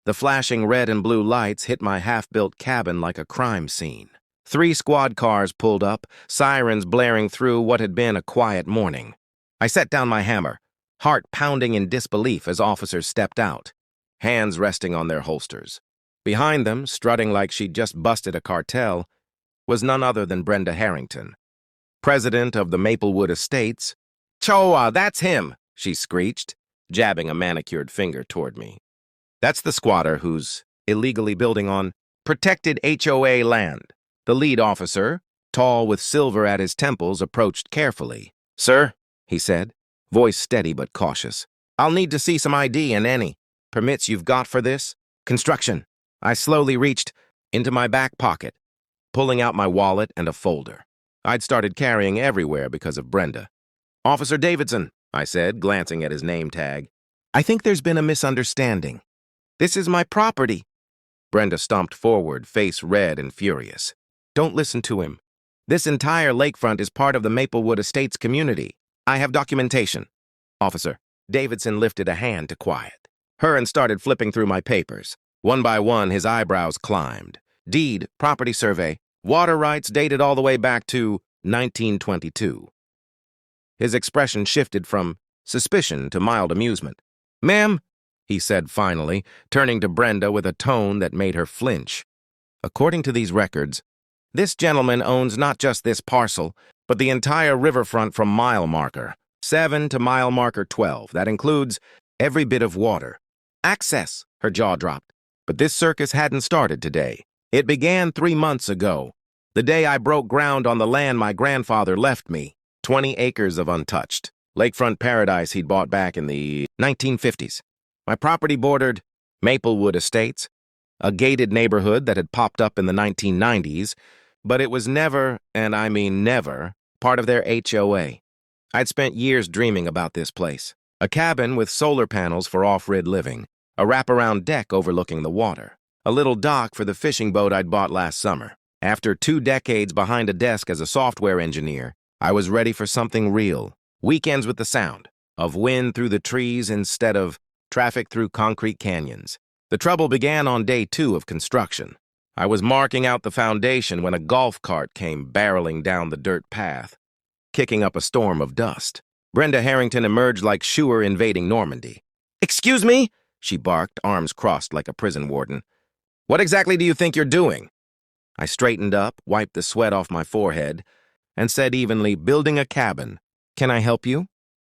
The flashing red and blue lights hit my half-built cabin like a crime scene. 3 squad cars pulled up, sirens blaring through what had been a quiet morning. I set down my hammer, heart pounding in disbelief as officers stepped out, hands resting on their holsters. Behind them, strutting like she'd just busted a cartel, was none other than Brenda Harrington, president of the Maplewood Estates. "HOA, that's him!" she screeched, jabbing a manicured finger toward me. "That's the squatter who's illegally building on protected HOA land." The lead officer, tall with silver at his temples, approached carefully. "Sir," he said, voice steady but cautious, "I'll need to see some ID and any permits you've got for this construction." I slowly reached into my back pocket, pulling out my wallet and a folder I'd started carrying everywhere because of Brenda. "Officer Davidson," I said, glancing at his name tag, "I think there's been a misunderstanding. This is my property." Brenda stomped forward, face red and furious. "Don't listen to him. This entire lakefront is part of the Maplewood Estates community. I have documentation." Officer Davidson lifted a hand to quiet her and started flipping through my papers. One by one, his eyebrows climbed. Deed, property survey, water rights dated all the way back to 1922. His expression shifted from suspicion to mild amusement. "Ma'am," he said finally, turning to Brenda with a tone that made her flinch. "According to these records, this gentleman owns not just this parcel, but the entire riverfront from mile marker 7 to mile marker 12. That includes every bit of water. Access," her jaw dropped. "But this circus hadn't started today. It began 3 months ago, the day I broke ground on the land my grandfather left me, 20 acres of untouched lakefront paradise he'd bought back in the 1950s. My property bordered Maplewood Estates, a gated neighborhood that had popped up in the 1990s, but it was never, and I mean never, part of their HOA. I'd spent years dreaming about this place. A cabin with solar panels for off-grid living, a wraparound deck overlooking the water, a little dock for the fishing boat I'd bought last summer. After 2 decades behind a desk as a software engineer, I was ready for something real. Weekends with the sound of wind through the trees instead of traffic through concrete canyons. The trouble began on day 2 of construction. I was marking out the foundation when a golf cart came barreling down the dirt path, kicking up a storm of dust. Brenda Harrington emerged like Schuer invading Normandy. "Excuse me?" she barked, arms crossed like a prison warden. "What exactly do you think you're doing?" I straightened up, wiped the sweat off my forehead, and said evenly, "Building a cabin. Can I help you?"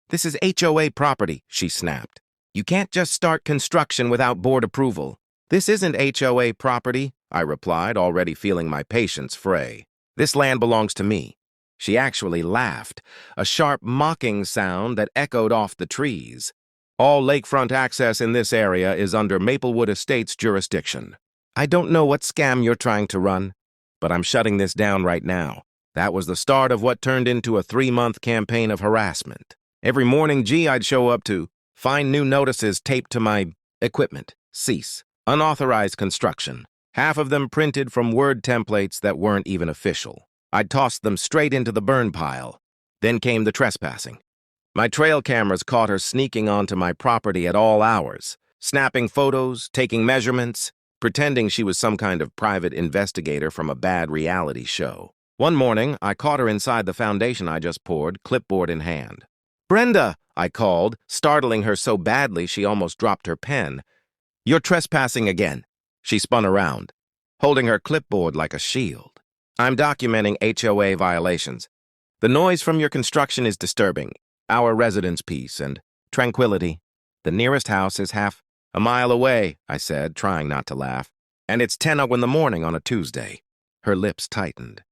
"This is HOA property," she snapped. "You can't just start construction without board approval." "This isn't HOA property," I replied, already feeling my patience fray. "This land belongs to me." She actually laughed, a sharp, mocking sound that echoed off the trees. "All lakefront access in this area is under Maplewood Estates jurisdiction. I don't know what scam you're trying to run, but I'm shutting this down right now." That was the start of what turned into a 3-month campaign of harassment. Every morning, I'd show up to find new notices taped to my equipment. Cease. Unauthorized construction. Half of them printed from Word templates that weren't even official. I'd tossed them straight into the burn pile. Then came the trespassing. My trail cameras caught her sneaking onto my property at all hours, snapping photos, taking measurements, pretending she was some kind of private investigator from a bad reality show. One morning, I caught her inside the foundation I just poured, clipboard in hand. "Brenda," I called, startling her so badly she almost dropped her pen. "You're trespassing again." She spun around, holding her clipboard like a shield. "I'm documenting HOA violations. The noise from your construction is disturbing our residents' peace and tranquility. The nearest house is half a mile away," I said, trying not to laugh. "And it's 10 in the morning on a Tuesday." Her lips tightened.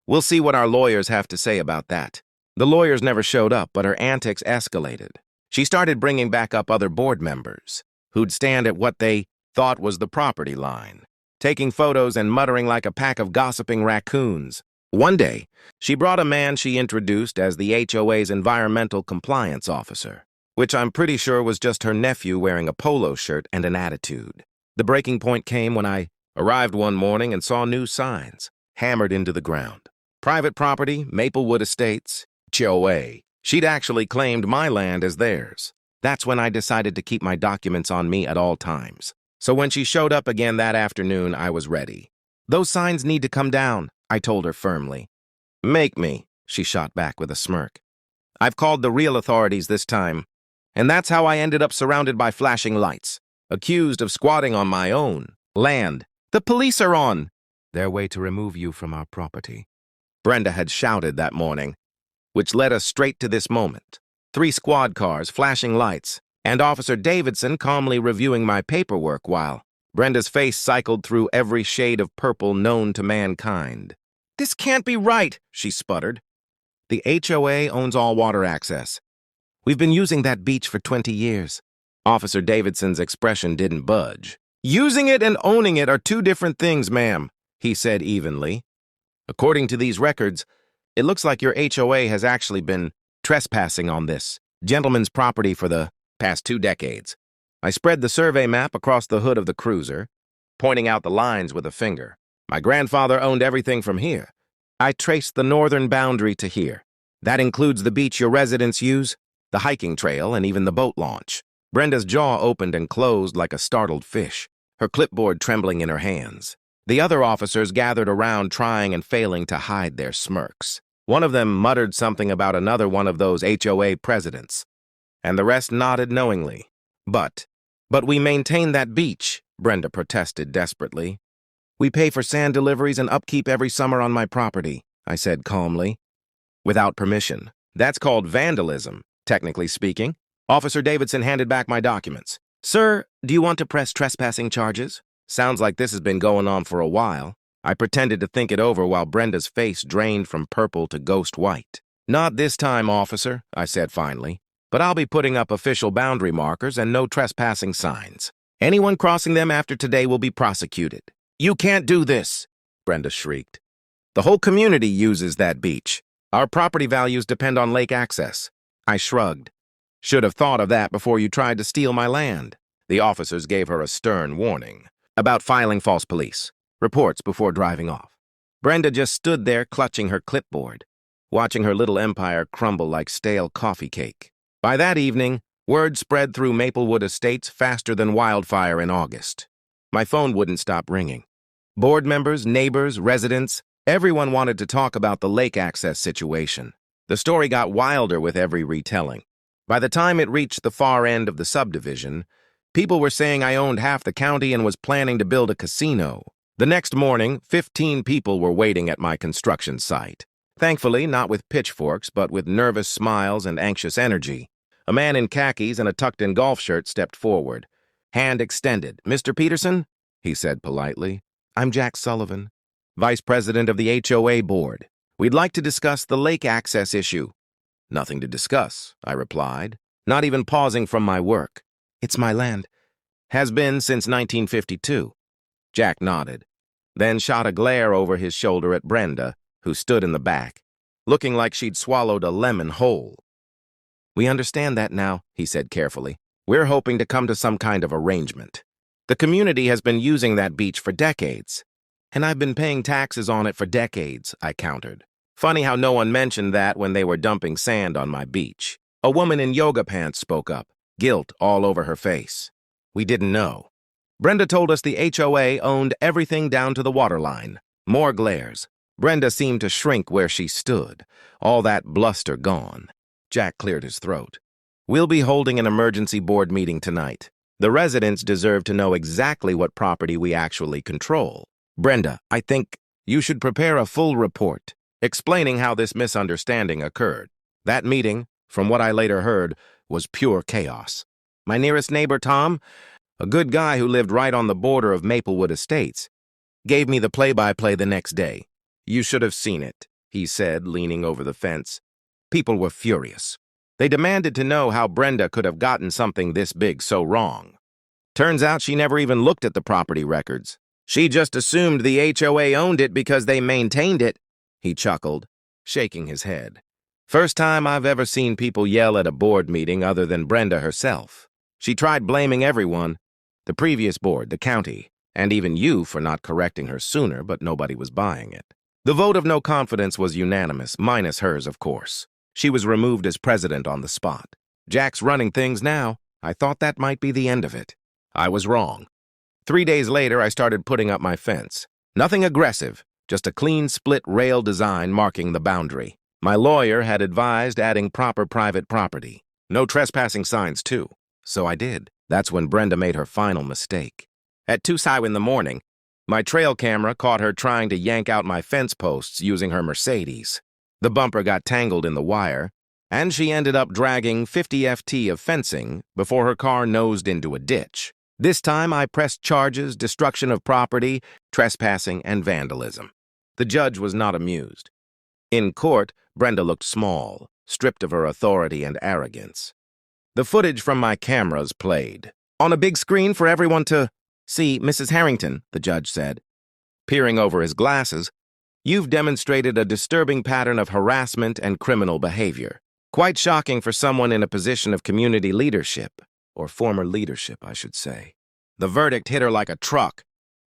"We'll see what our lawyers have to say about that." The lawyers never showed up, but her antics escalated. She started bringing back up other board members who'd stand at what they thought was the property line, taking photos and muttering like a pack of gossiping raccoons. One day, she brought a man she introduced as the HOA's environmental compliance officer, which I'm pretty sure was just her nephew wearing a polo shirt and an attitude. The breaking point came when I arrived one morning and saw new signs hammered into the ground. Private property, Maplewood Estates, HOA. She'd actually claimed my land as theirs. That's when I decided to keep my documents on me at all times. So when she showed up again that afternoon, I was ready. "Those signs need to come down," I told her firmly. "Make me," she shot back with a smirk. "I've called the real authorities this time, and that's how I ended up surrounded by flashing lights, accused of squatting on my own land. The police are on their way to remove you from our property," Brenda had shouted that morning, which led us straight to this moment. 3 squad cars, flashing lights, and Officer Davidson calmly reviewing my paperwork while Brenda's face cycled through every shade of purple known to mankind. "This can't be right," she sputtered. "The HOA owns all water access. We've been using that beach for 20 years. Officer Davidson's expression didn't budge. "Using it and owning it are 2 different things, ma'am," he said evenly. "According to these records, it looks like your HOA has actually been trespassing on this gentleman's property for the past 2 decades. I spread the survey map across the hood of the cruiser, pointing out the lines with a finger. "My grandfather owned everything from here. I traced the northern boundary to here. That includes the beach your residents use, the hiking trail, and even the boat launch." Brenda's jaw opened and closed like a startled fish, her clipboard trembling in her hands. The other officers gathered around, trying and failing to hide their smirks. One of them muttered something about another one of those HOA presidents, and the rest nodded knowingly. But we maintain that beach," Brenda protested desperately. "We pay for sand deliveries and upkeep every summer on my property," I said calmly. "Without permission. That's called vandalism, technically speaking." Officer Davidson handed back my documents. "Sir, do you want to press trespassing charges? Sounds like this has been going on for a while." I pretended to think it over while Brenda's face drained from purple to ghost white. "Not this time, officer," I said finally. "But I'll be putting up official boundary markers and no trespassing signs. Anyone crossing them after today will be prosecuted." "You can't do this," Brenda shrieked. "The whole community uses that beach. Our property values depend on lake access." I shrugged. "Should have thought of that before you tried to steal my land." The officers gave her a stern warning about filing false police reports before driving off. Brenda just stood there clutching her clipboard, watching her little empire crumble like stale coffee cake. By that evening, word spread through Maplewood Estates faster than wildfire in August. My phone wouldn't stop ringing. Board members, neighbors, residents, everyone wanted to talk about the lake access situation. The story got wilder with every retelling. By the time it reached the far end of the subdivision, people were saying I owned half the county and was planning to build a casino. The next morning, 15 people were waiting at my construction site. Thankfully, not with pitchforks, but with nervous smiles and anxious energy. A man in khakis and a tucked-in golf shirt stepped forward, hand extended. "Mr. Peterson?" he said politely. "I'm Jack Sullivan, Vice President of the HOA Board. We'd like to discuss the lake access issue." "Nothing to discuss," I replied, not even pausing from my work. "It's my land. Has been since 1952. Jack nodded, then shot a glare over his shoulder at Brenda, who stood in the back, looking like she'd swallowed a lemon whole. "We understand that now," he said carefully. "We're hoping to come to some kind of arrangement. The community has been using that beach for decades, and I've been paying taxes on it for decades," I countered. "Funny how no one mentioned that when they were dumping sand on my beach." A woman in yoga pants spoke up, guilt all over her face. "We didn't know. Brenda told us the HOA owned everything down to the waterline." More glares. Brenda seemed to shrink where she stood, all that bluster gone. Jack cleared his throat. "We'll be holding an emergency board meeting tonight. The residents deserve to know exactly what property we actually control. Brenda, I think you should prepare a full report explaining how this misunderstanding occurred. That meeting, from what I later heard, was pure chaos. My nearest neighbor, Tom, a good guy who lived right on the border of Maplewood Estates, gave me the play-by-play the next day. You should have seen it," he said, leaning over the fence. People were furious. They demanded to know how Brenda could have gotten something this big so wrong. Turns out she never even looked at the property records. She just assumed the HOA owned it because they maintained it, he chuckled, shaking his head. First time I've ever seen people yell at a board meeting other than Brenda herself. She tried blaming everyone, the previous board, the county, and even you for not correcting her sooner, but nobody was buying it. The vote of no confidence was unanimous, minus hers, of course. She was removed as president on the spot. Jack's running things now. I thought that might be the end of it. I was wrong. 3 days later, I started putting up my fence. Nothing aggressive, just a clean split rail design marking the boundary. My lawyer had advised adding proper private property. No trespassing signs, too. So I did. That's when Brenda made her final mistake. At 2:00 in the morning, my trail camera caught her trying to yank out my fence posts using her Mercedes. The bumper got tangled in the wire, and she ended up dragging 50 FT of fencing before her car nosed into a ditch. This time, I pressed charges, destruction of property, trespassing, and vandalism. The judge was not amused. In court, Brenda looked small, stripped of her authority and arrogance. The footage from my cameras played. On a big screen for everyone to see, Mrs. Harrington, the judge said. Peering over his glasses, you've demonstrated a disturbing pattern of harassment and criminal behavior. Quite shocking for someone in a position of community leadership, or former leadership, I should say. The verdict hit her like a truck.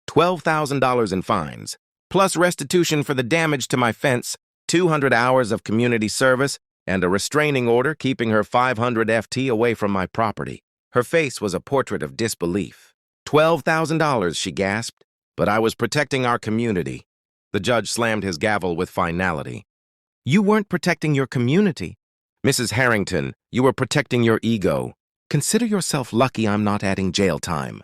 $12,000 in fines, plus restitution for the damage to my fence, 200 hours of community service, and a restraining order keeping her 500 FT away from my property. Her face was a portrait of disbelief. $12,000, she gasped, but I was protecting our community. The judge slammed his gavel with finality. You weren't protecting your community. Mrs. Harrington, you were protecting your ego. Consider yourself lucky I'm not adding jail time.